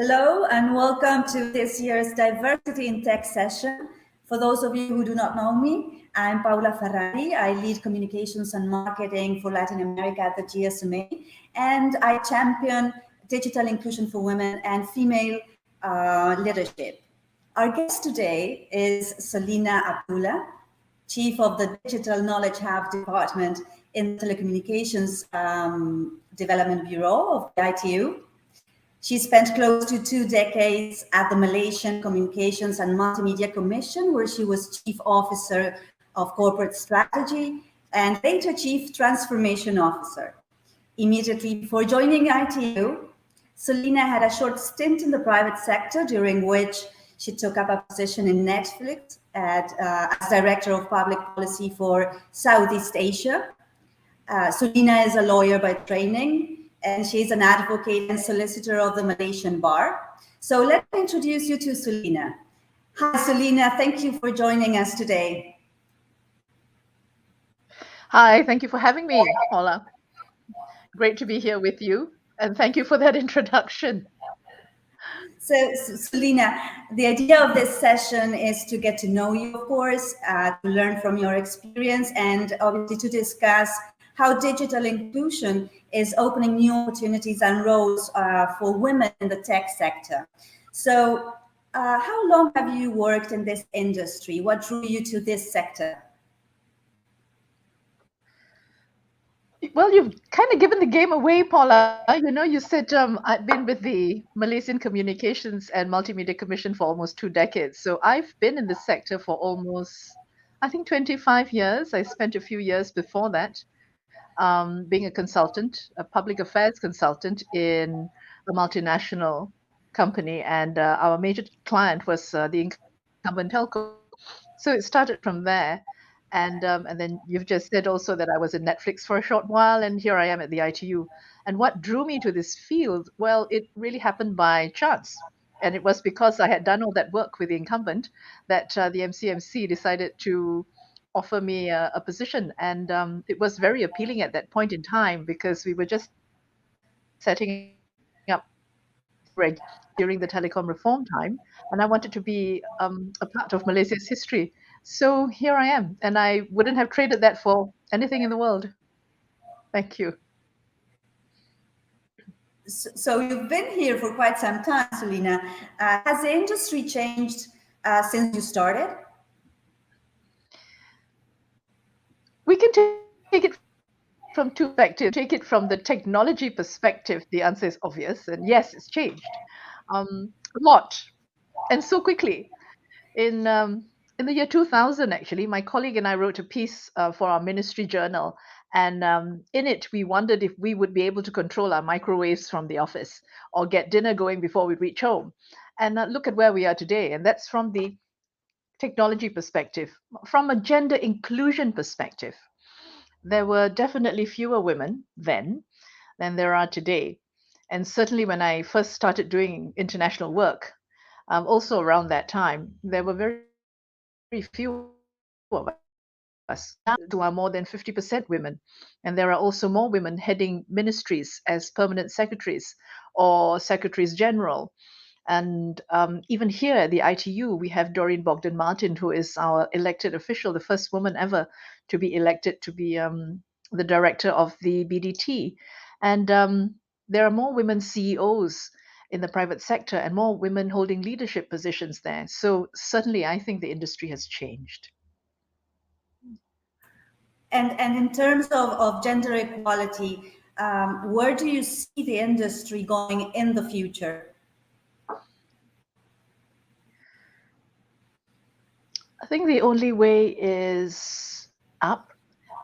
Hello and welcome to this year's Diversity in Tech session. For those of you who do not know me, I'm Paula Ferrari. I lead communications and marketing for Latin America at the GSMA, and I champion digital inclusion for women and female leadership. Our guest today is Sulyna Abdullah, Chief of the Digital Knowledge Hub Department in the Telecomunications Development Bureau of the ITU. She spent close to 2 decades at the Malaysian Communications and Multimedia Commission, where she was Chief Officer of Corporate Strategy and later Chief Transformation Officer. Immediately before joining ITU, Sulyna had a short stint in the private sector, during which she took up a position in Netflix as Director of Public Policy for Southeast Asia. Sulyna is a lawyer by training, and she's an advocate and solicitor of the Malaysian Bar. So let me introduce you to Sulyna. Hi, Sulyna. Thank you for joining us today. Hi, thank you for having me, Paula. Great to be here with you, and thank you for that introduction. So, Sulyna, the idea of this session is to get to know you, of course, to learn from your experience, and obviously to discuss how digital inclusion is opening new opportunities and roles for women in the tech sector. So how long have you worked in this industry? What drew you to this sector? Well, you've kind of given the game away, Paula. You said I've been with the Malaysian Communications and Multimedia Commission for almost 2 decades. So I've been in this sector for almost, I think, 25 years. I spent a few years before that being a consultant, a public affairs consultant in a multinational company. And our major client was the incumbent telco. So it started from there. And then you've just said also that I was in Netflix for a short while, and here I am at the ITU. And what drew me to this field? Well, it really happened by chance. And it was because I had done all that work with the incumbent that the MCMC decided to offer me a position. And it was very appealing at that point in time because we were just setting up during the telecom reform time. And I wanted to be a part of Malaysia's history. So here I am. And I wouldn't have traded that for anything in the world. Thank you. So you've been here for quite some time, Sulyna. Has the industry changed since you started? We can take it from two perspectives. Take it from the technology perspective. The answer is obvious. And yes, it's changed a lot and so quickly. In the year 2000, actually, my colleague and I wrote a piece for our ministry journal. And in it, we wondered if we would be able to control our microwaves from the office or get dinner going before we reach home. And look at where we are today. And that's from the technology perspective. From a gender inclusion perspective, there were definitely fewer women then than there are today. And certainly when I first started doing international work, also around that time, there were very few of us. Now there are more than 50% women. And there are also more women heading ministries as permanent secretaries or secretaries general. And even here at the ITU, we have Doreen Bogdan Martin, who is our elected official, the first woman ever to be elected to be the director of the BDT. And there are more women CEOs in the private sector and more women holding leadership positions there. So certainly, I think the industry has changed. And in terms of gender equality, where do you see the industry going in the future? I think the only way is up.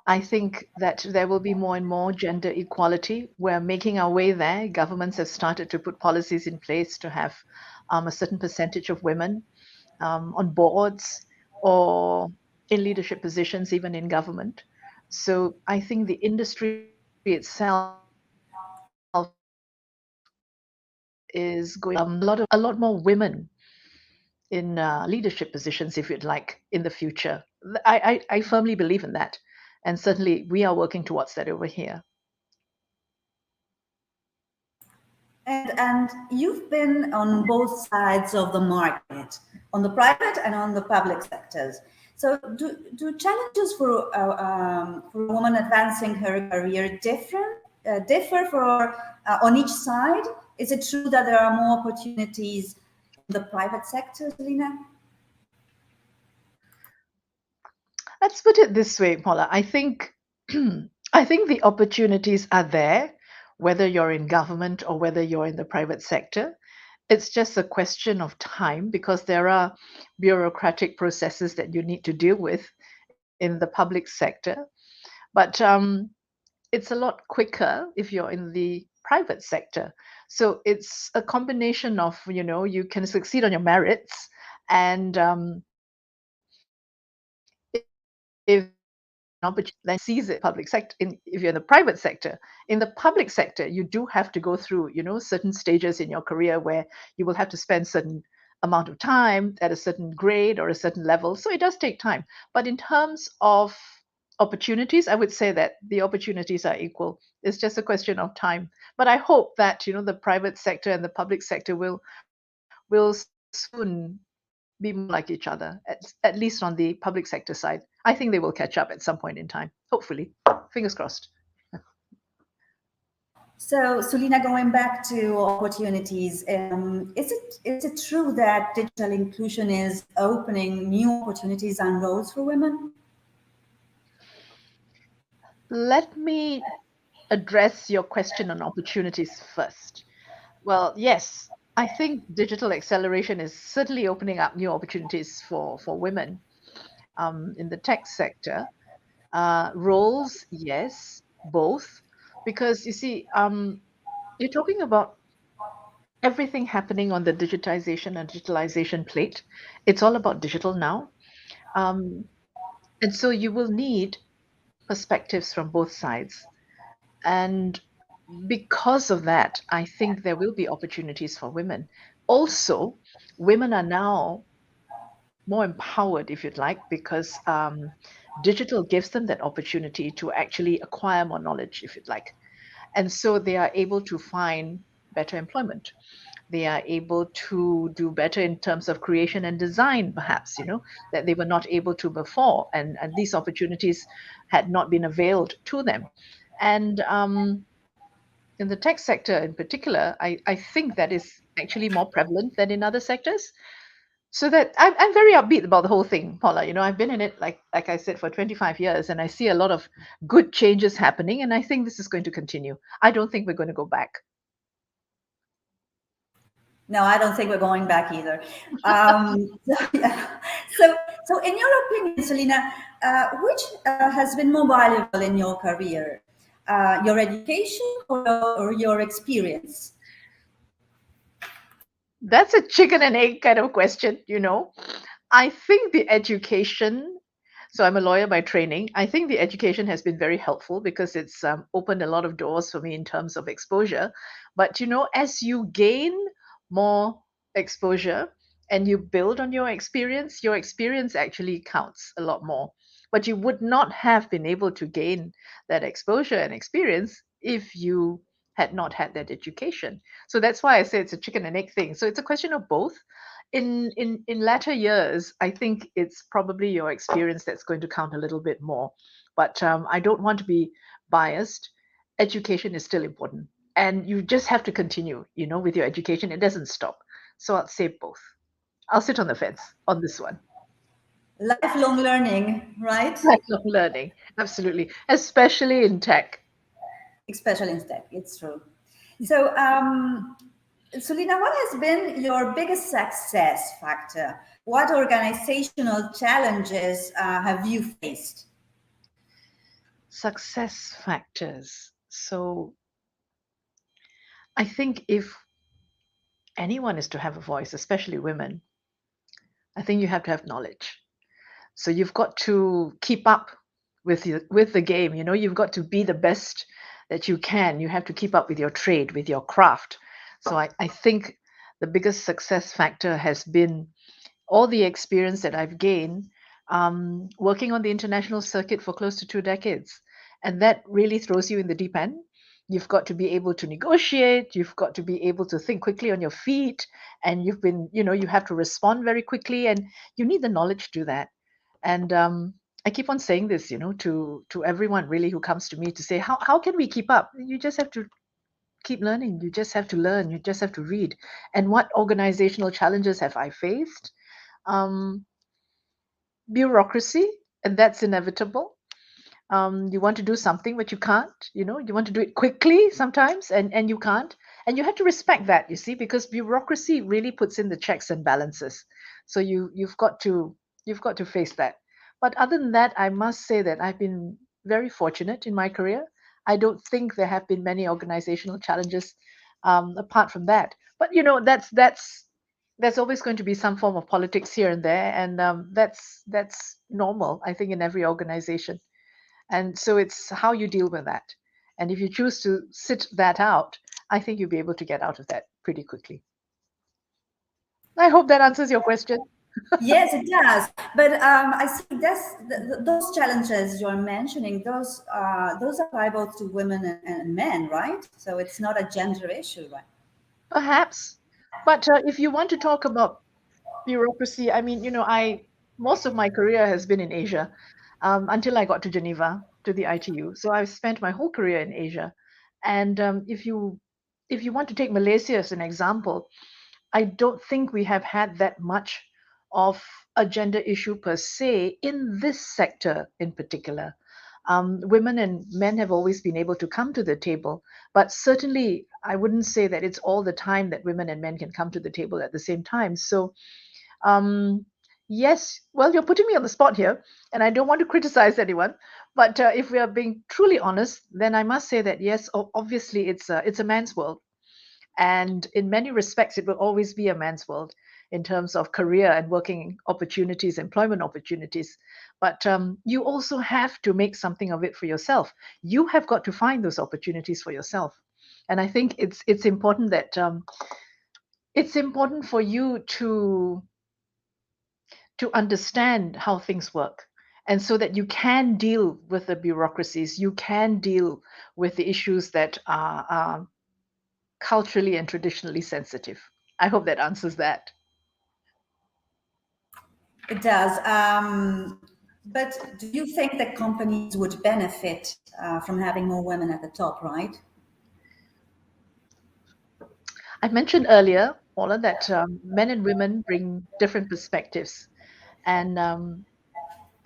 I think that there will be more and more gender equality. We're making our way there. Governments have started to put policies in place to have a certain percentage of women on boards or in leadership positions, even in government. So I think the industry itself is going a lot more women in leadership positions, if you'd like, in the future. I firmly believe in that. And certainly we are working towards that over here. And you've been on both sides of the market, on the private and on the public sectors. So do challenges for a woman advancing her career differ for on each side? Is it true that there are more opportunities in the private sector, Sulyna? Let's put it this way, Paula. I think I think the opportunities are there, whether you're in government or whether you're in the private sector. It's just a question of time because there are bureaucratic processes that you need to deal with in the public sector. But it's a lot quicker if you're in the private sector. So it's a combination of, you can succeed on your merits. And if an opportunity then seize it public sector if you're in the private sector. In the public sector, you do have to go through certain stages in your career where you will have to spend certain amount of time at a certain grade or a certain level, so it does take time. But in terms of opportunities, I would say that the opportunities are equal. It's just a question of time. But I hope that the private sector and the public sector will soon be more like each other, at least on the public sector side. I think they will catch up at some point in time, hopefully. Fingers crossed. So, Sulyna, going back to opportunities, is it true that digital inclusion is opening new opportunities and roles for women? Let me address your question on opportunities first. Well, yes, I think digital acceleration is certainly opening up new opportunities for women in the tech sector. Roles, yes, both, because you see, you're talking about everything happening on the digitization and digitalization plate. It's all about digital now. Um, and so you will need perspectives from both sides. And because of that, I think there will be opportunities for women. Also, women are now more empowered, if you'd like, because digital gives them that opportunity to actually acquire more knowledge, if you'd like. And so they are able to find better employment. They are able to do better in terms of creation and design, perhaps, that they were not able to before. And these opportunities had not been availed to them. And in the tech sector in particular, I think that is actually more prevalent than in other sectors. So that I'm very upbeat about the whole thing, Paula. I've been in it, like I said, for 25 years, and I see a lot of good changes happening, and I think this is going to continue. I don't think we're going to go back. No, I don't think we're going back either. So, yeah. So, in your opinion, Sulyna, which has been more valuable in your career, your education or your experience? That's a chicken and egg kind of question. I think the education, so I'm a lawyer by training. I think the education has been very helpful because it's opened a lot of doors for me in terms of exposure. But as you gain more exposure and you build on your experience actually counts a lot more. But you would not have been able to gain that exposure and experience if you had not had that education. So that's why I say it's a chicken and egg thing. So it's a question of both. In latter years, I think it's probably your experience that's going to count a little bit more. But I don't want to be biased. Education is still important, and you just have to continue, with your education. It doesn't stop. So I'll say both. I'll sit on the fence on this one. Lifelong learning, right? Lifelong learning, absolutely, especially in tech. Especially in tech, it's true. So, Sulyna, what has been your biggest success factor? What organizational challenges have you faced? Success factors. So I think if anyone is to have a voice, especially women, I think you have to have knowledge. So you've got to keep up with the game. You've got to be the best that you can. You have to keep up with your trade, with your craft. So I think the biggest success factor has been all the experience that I've gained working on the international circuit for close to 2 decades. And that really throws you in the deep end. You've got to be able to negotiate. You've got to be able to think quickly on your feet. And you have to respond very quickly. And you need the knowledge to do that. And I keep on saying this, to everyone really who comes to me to say, how can we keep up? You just have to keep learning. You just have to learn. You just have to read. And what organizational challenges have I faced? Bureaucracy, and that's inevitable. You want to do something, but you can't. You want to do it quickly sometimes, and you can't. And you have to respect that, you see, because bureaucracy really puts in the checks and balances. So you've got to face that. But other than that, I must say that I've been very fortunate in my career. I don't think there have been many organizational challenges apart from that. But that's always going to be some form of politics here and there, and that's normal, I think, in every organization. And so it's how you deal with that. And if you choose to sit that out, I think you'll be able to get out of that pretty quickly. I hope that answers your question. Yes, it does. But I see those challenges you're mentioning, those apply both to women and men, right? So it's not a gender issue, right? Perhaps. But if you want to talk about bureaucracy, I mean, most of my career has been in Asia, until I got to Geneva to the ITU. So I've spent my whole career in Asia. And if you want to take Malaysia as an example, I don't think we have had that much of a gender issue per se in this sector in particular. Women and men have always been able to come to the table, but certainly I wouldn't say that it's all the time that women and men can come to the table at the same time. So, um, yes, well, you're putting me on the spot here, and I don't want to criticize anyone, but if we are being truly honest, then I must say that yes, obviously it's a man's world, and in many respects, it will always be a man's world in terms of career and working opportunities, employment opportunities. But you also have to make something of it for yourself. You have got to find those opportunities for yourself. And I think it's important that it's important for you to understand how things work. And so that you can deal with the bureaucracies, you can deal with the issues that are culturally and traditionally sensitive. I hope that answers that. It does. But do you think that companies would benefit from having more women at the top, right? I mentioned earlier, Paula, that men and women bring different perspectives. And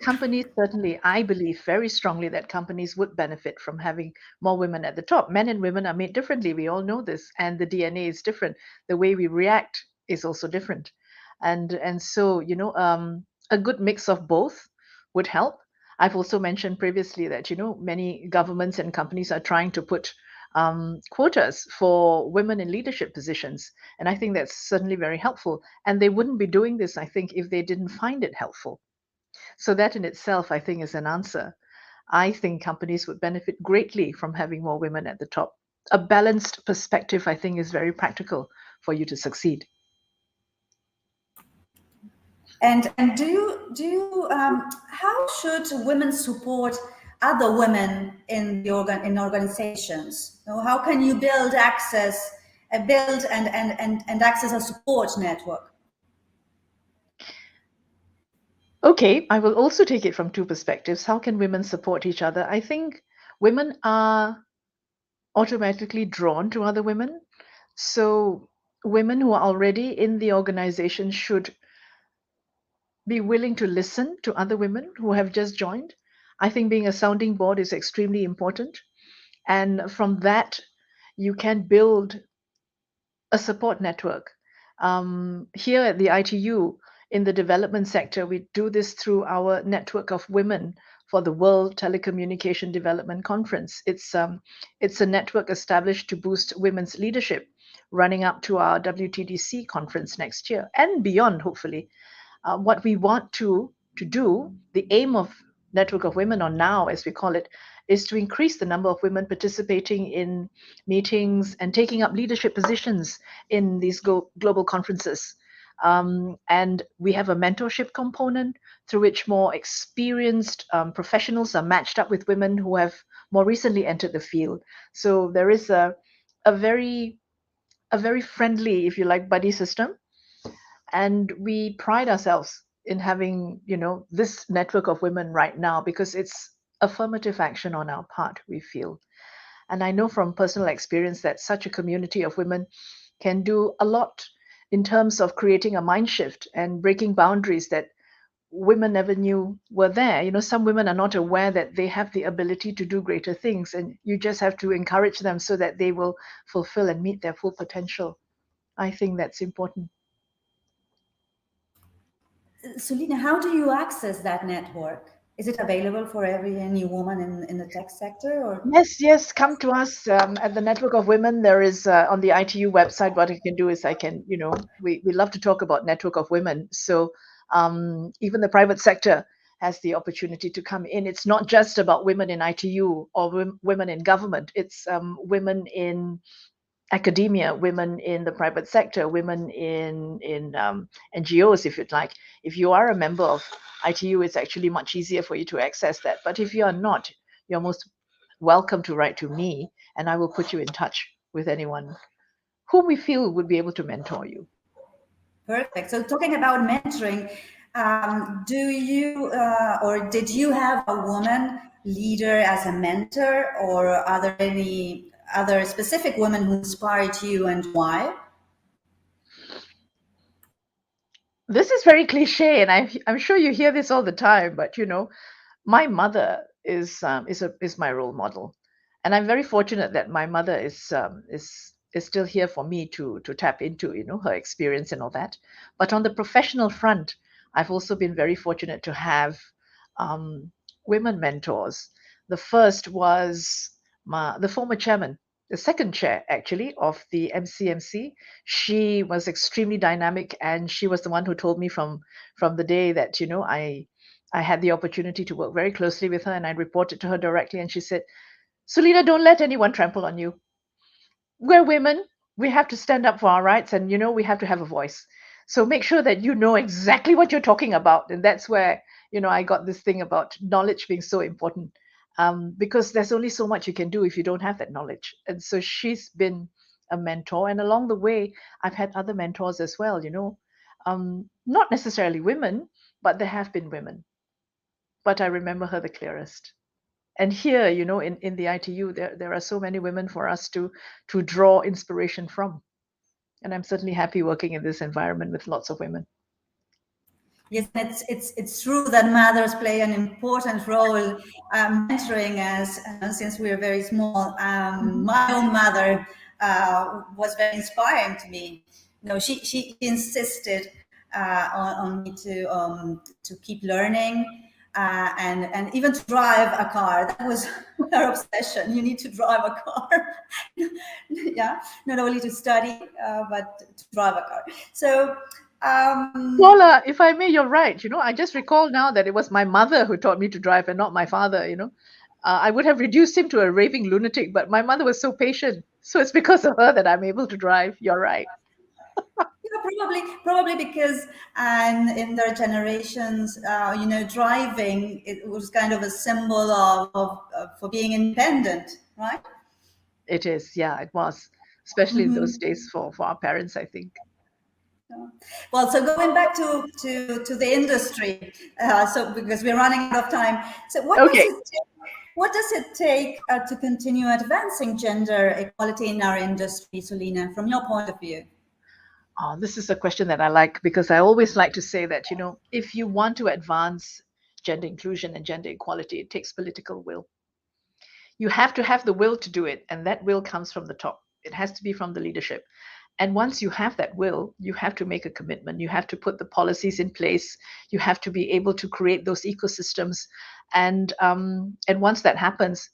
companies, certainly, I believe very strongly that companies would benefit from having more women at the top. Men and women are made differently. We all know this. And the DNA is different. The way we react is also different. And so, a good mix of both would help. I've also mentioned previously that, many governments and companies are trying to put quotas for women in leadership positions. And I think that's certainly very helpful. And they wouldn't be doing this, I think, if they didn't find it helpful. So that in itself, I think, is an answer. I think companies would benefit greatly from having more women at the top. A balanced perspective, I think, is very practical for you to succeed. And how should women support other women in in organizations? How can you build and access a support network? Okay, I will also take it from two perspectives. How can women support each other? I think women are automatically drawn to other women. So women who are already in the organization should be willing to listen to other women who have just joined. I think being a sounding board is extremely important. And from that, you can build a support network. Here at the ITU, in the development sector, we do this through our network of women for the World Telecommunication Development Conference. It's a network established to boost women's leadership, running up to our WTDC conference next year and beyond, hopefully. What we want to do, the aim of Network of Women, or now as we call it, is to increase the number of women participating in meetings and taking up leadership positions in these global conferences. And we have a mentorship component through which more experienced professionals are matched up with women who have more recently entered the field. So there is a very friendly, if you like, buddy system, and we pride ourselves in having, this network of women right now, because it's affirmative action on our part, we feel. And I know from personal experience that such a community of women can do a lot in terms of creating a mind shift and breaking boundaries that women never knew were there. Some women are not aware that they have the ability to do greater things, and you just have to encourage them so that they will fulfill and meet their full potential. I think that's important. Sulyna, how do you access that network? Is it available for any woman in the tech sector? Or Yes, come to us at the Network of Women. There is on the ITU website, what I can do is we love to talk about Network of Women. So even the private sector has the opportunity to come in. It's not just about women in ITU or women in government. It's women in academia, women in the private sector, women in NGOs, if you'd like. If you are a member of ITU, it's actually much easier for you to access that. But if you are not, you're most welcome to write to me, and I will put you in touch with anyone whom we feel would be able to mentor you. Perfect. So talking about mentoring, do you or did you have a woman leader as a mentor, or are there any other specific women who inspired you, and why? This is very cliche, and I'm sure you hear this all the time, but my mother is my role model, and I'm very fortunate that my mother is still here for me to tap into, her experience and all that. But on the professional front, I've also been very fortunate to have women mentors. The first was the former chairman, the second chair actually of the MCMC. She was extremely dynamic, and she was the one who told me from the day that I had the opportunity to work very closely with her, and I reported to her directly, and she said, "Sulyna, don't let anyone trample on you. We're women. We have to stand up for our rights, and we have to have a voice. So make sure that you know exactly what you're talking about." And that's where I got this thing about knowledge being so important, because there's only so much you can do if you don't have that knowledge. And so she's been a mentor, and along the way, I've had other mentors as well. Not necessarily women, but there have been women. But I remember her the clearest. And here, in the ITU, there are so many women for us to draw inspiration from. And I'm certainly happy working in this environment with lots of women. Yes, it's true that mothers play an important role mentoring us since we are very small. My own mother was very inspiring to me. She insisted on me to keep learning and even to drive a car. That was her obsession. You need to drive a car. Yeah, not only to study but to drive a car. So. Paula, if I may, you're right. I just recall now that it was my mother who taught me to drive and not my father. I would have reduced him to a raving lunatic, but my mother was so patient. So it's because of her that I'm able to drive. You're right. Probably because in their generations, driving, it was kind of a symbol of for being independent, right? It is, yeah, it was, especially in those days for our parents, I think. Well, so going back to the industry, so because we're running out of time, so what does it take to continue advancing gender equality in our industry, Sulyna, from your point of view? Oh, this is a question that I like, because I always like to say that, if you want to advance gender inclusion and gender equality, it takes political will. You have to have the will to do it, and that will comes from the top. It has to be from the leadership. And once you have that will, you have to make a commitment. You have to put the policies in place. You have to be able to create those ecosystems. And once that happens,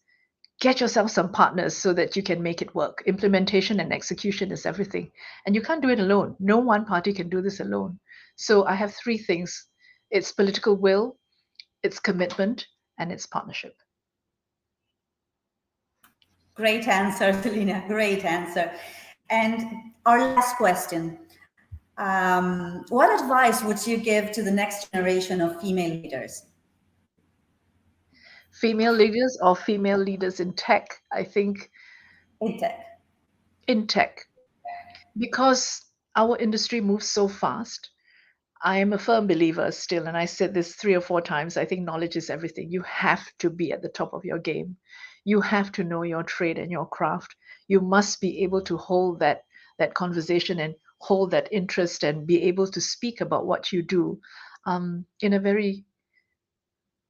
get yourself some partners so that you can make it work. Implementation and execution is everything. And you can't do it alone. No one party can do this alone. So I have three things. It's political will, it's commitment, and it's partnership. Great answer, Sulyna. Great answer. And our last question. What advice would you give to the next generation of female leaders? female leaders or female leaders in tech? I think In tech. in tech, because our industry moves so fast. I am a firm believer still, and I said this 3 or 4 times. I think knowledge is everything. You have to be at the top of your game. You have to know your trade and your craft. You must be able to hold that conversation and hold that interest and be able to speak about what you do in a very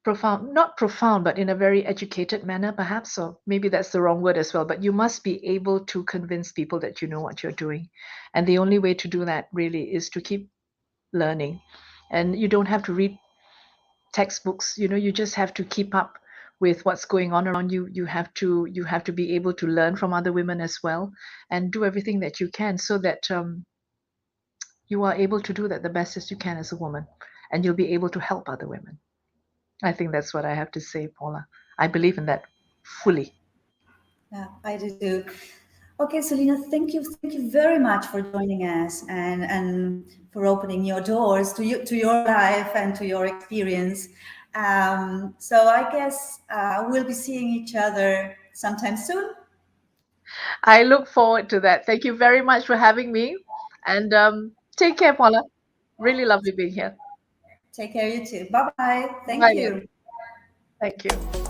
profound, not profound, but in a very educated manner, perhaps, or maybe that's the wrong word as well. But you must be able to convince people that you know what you're doing. And the only way to do that really is to keep learning. And you don't have to read textbooks, you just have to keep up with what's going on around you. You have to be able to learn from other women as well, and do everything that you can so that you are able to do that the best as you can as a woman, and you'll be able to help other women. I think that's what I have to say, Paula. I believe in that fully. Yeah, I do too. Okay, Sulyna, thank you very much for joining us and for opening your doors to your life and to your experience. So I guess we'll be seeing each other sometime soon. I look forward to that. Thank you very much for having me, and take care, Paula. Really lovely being here. Take care, you too. Bye bye. Thank Bye then. you. Thank you.